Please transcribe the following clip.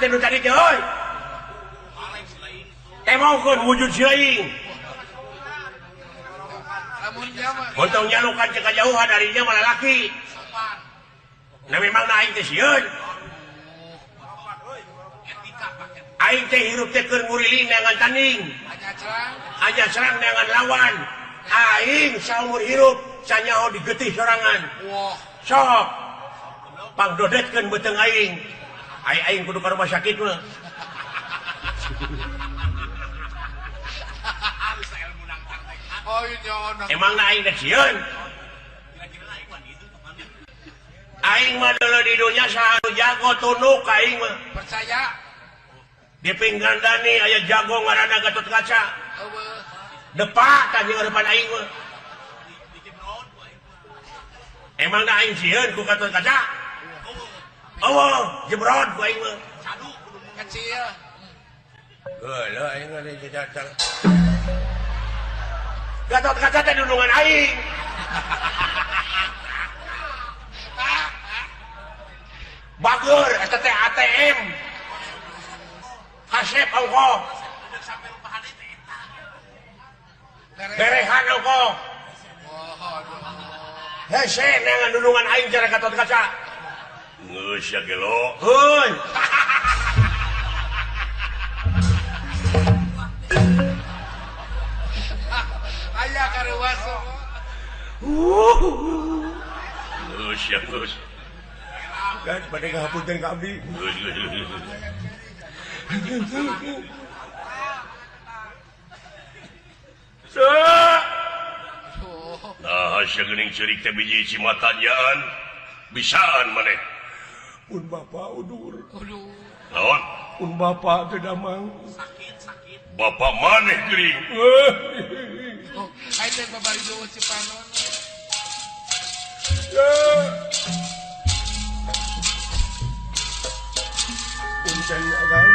teh nu tadi teh euy. Teh mongkeun wujud seuing. Untuk nyalukan ke kejauhan darinya malah laki. Nah memang na aing teh sieun. Aing teh hirup teh keur nguriling neangan tanding. Aja serang neangan lawan. Aing saumur hirup sanyaho digetih sorangan. Sok pangdodetkeun beuteung aing. Aing kudu ka rumah sakit mah. Emang na aing teh sieun. Aing mah di dunya saha jago tunduk ka aing mah. Percaya. Di pinggan Dani aya jago ngaranna Gatot Kaca. Depak ka jeung harapan aing mah. Emang na aing sieun ku Gatot Kaca? Oh, jebrod ku aing mah. Kecil. Heula aing mah dijajal. Gatot Kaca teh dudungan aing. Bager eta teh ATM. Hasep ongkoh. Berehan ongkoh. Hese neangan dudungan aing cara Gatot Kaca. Geus ya gelo. Heuy. Aya karewaso. Geus ya geus. Kan pada ngahapunten ka abdi. Nah, sageuning ceurik teh biji cimatanyaan bisaan maneh. Pun bapa udur. Naon? Pun bapa teh damang. Sakit. Bapa maneh geuring. Oh, ai teh babari deuh si panon. Punten agang.